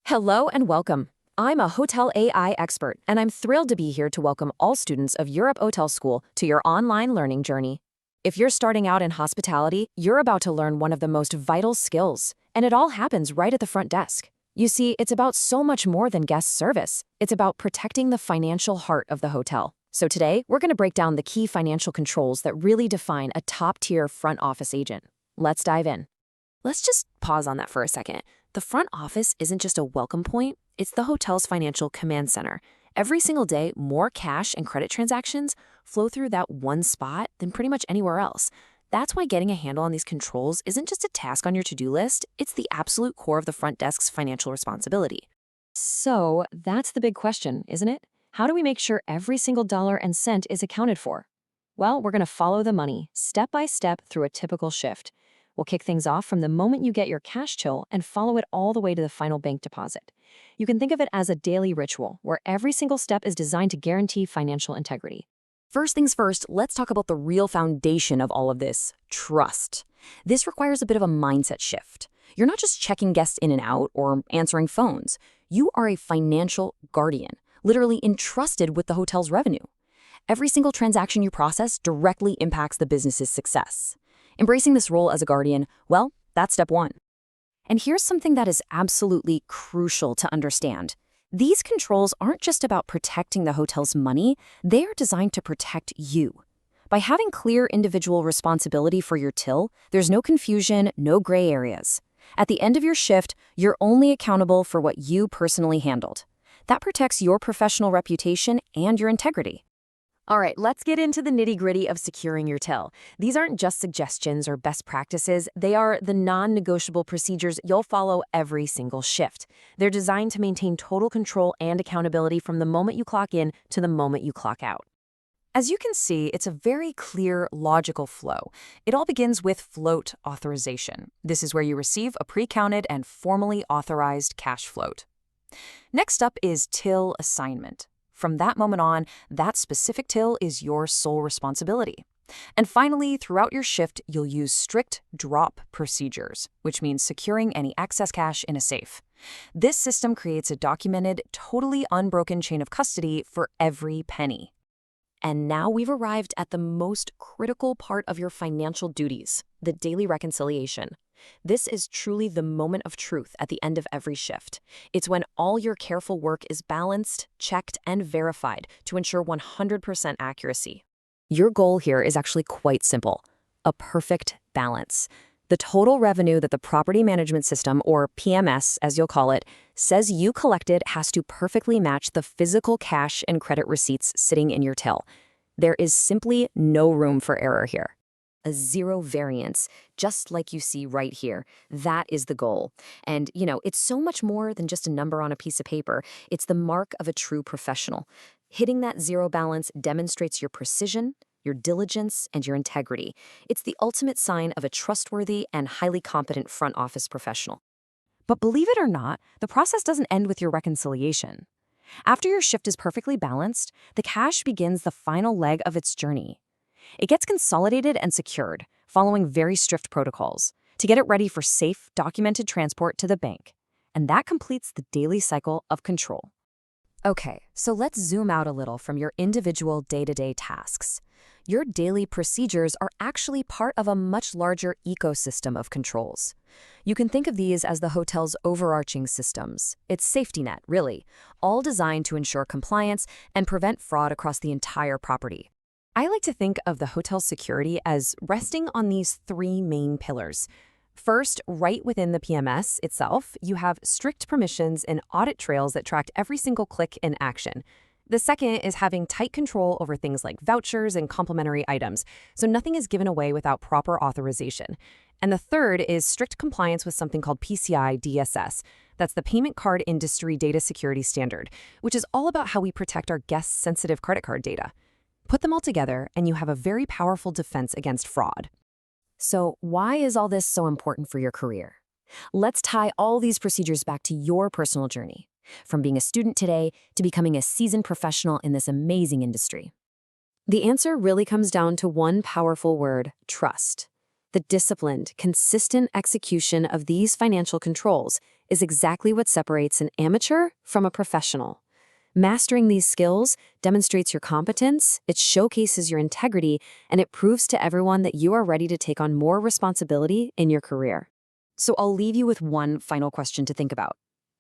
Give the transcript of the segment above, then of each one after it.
Hello and welcome. I'm a hotel AI expert, and I'm thrilled to be here to welcome all students of Europe Hotel School to your online learning journey. If you're starting out in hospitality, you're about to learn one of the most vital skills, and it all happens right at the front desk. You see, it's about so much more than guest service. It's about protecting the financial heart of the hotel. So today, we're going to break down the key financial controls that really define a top-tier front office agent. Let's dive in. Let's just pause on that for a second. The front office isn't just a welcome point, it's the hotel's financial command center. Every single day, more cash and credit transactions flow through that one spot than pretty much anywhere else. That's why getting a handle on these controls isn't just a task on your to-do list, it's the absolute core of the front desk's financial responsibility. So that's the big question, isn't it? How do we make sure every single dollar and cent is accounted for? Well, we're going to follow the money, step by step through a typical shift. We'll kick things off from the moment you get your cash chill and follow it all the way to the final bank deposit. You can think of it as a daily ritual, where every single step is designed to guarantee financial integrity. First things first, let's talk about the real foundation of all of this, trust. This requires a bit of a mindset shift. You're not just checking guests in and out or answering phones. You are a financial guardian, literally entrusted with the hotel's revenue. Every single transaction you process directly impacts the business's success. Embracing this role as a guardian, well, that's step one. And here's something that is absolutely crucial to understand. These controls aren't just about protecting the hotel's money, they are designed to protect you. By having clear individual responsibility for your till, there's no confusion, no gray areas. At the end of your shift, you're only accountable for what you personally handled. That protects your professional reputation and your integrity. All right, let's get into the nitty-gritty of securing your till. These aren't just suggestions or best practices, they are the non-negotiable procedures you'll follow every single shift. They're designed to maintain total control and accountability from the moment you clock in to the moment you clock out. As you can see, it's a very clear, logical flow. It all begins with float authorization. This is where you receive a pre-counted and formally authorized cash float. Next up is till assignment. From that moment on, that specific till is your sole responsibility. And finally, throughout your shift, you'll use strict drop procedures, which means securing any excess cash in a safe. This system creates a documented, totally unbroken chain of custody for every penny. And now we've arrived at the most critical part of your financial duties, the daily reconciliation. This is truly the moment of truth at the end of every shift. It's when all your careful work is balanced, checked, and verified to ensure 100% accuracy. Your goal here is actually quite simple: a perfect balance. The total revenue that the property management system, or PMS as you'll call it, says you collected has to perfectly match the physical cash and credit receipts sitting in your till. There is simply no room for error here. A zero variance, just like you see right here. That is the goal. And, it's so much more than just a number on a piece of paper. It's the mark of a true professional. Hitting that zero balance demonstrates your precision, your diligence, and your integrity. It's the ultimate sign of a trustworthy and highly competent front office professional. But believe it or not, the process doesn't end with your reconciliation. After your shift is perfectly balanced, the cash begins the final leg of its journey. It gets consolidated and secured, following very strict protocols, to get it ready for safe, documented transport to the bank. And that completes the daily cycle of control. Okay, so let's zoom out a little from your individual day-to-day tasks. Your daily procedures are actually part of a much larger ecosystem of controls. You can think of these as the hotel's overarching systems. It's safety net, really, all designed to ensure compliance and prevent fraud across the entire property. I like to think of the hotel's security as resting on these three main pillars. First, right within the PMS itself, you have strict permissions and audit trails that track every single click and action. The second is having tight control over things like vouchers and complimentary items, so nothing is given away without proper authorization. And the third is strict compliance with something called PCI DSS. That's the Payment Card Industry Data Security Standard, which is all about how we protect our guests' sensitive credit card data. Put them all together, and you have a very powerful defense against fraud. So why is all this so important for your career? Let's tie all these procedures back to your personal journey, from being a student today to becoming a seasoned professional in this amazing industry. The answer really comes down to one powerful word: trust. The disciplined, consistent execution of these financial controls is exactly what separates an amateur from a professional. Mastering these skills demonstrates your competence, it showcases your integrity, and it proves to everyone that you are ready to take on more responsibility in your career. So I'll leave you with one final question to think about.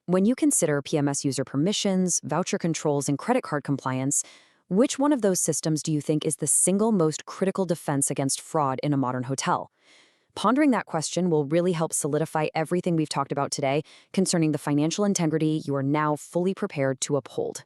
When you consider PMS user permissions, voucher controls, and credit card compliance, which one of those systems do you think is the single most critical defense against fraud in a modern hotel? Pondering that question will really help solidify everything we've talked about today concerning the financial integrity you are now fully prepared to uphold.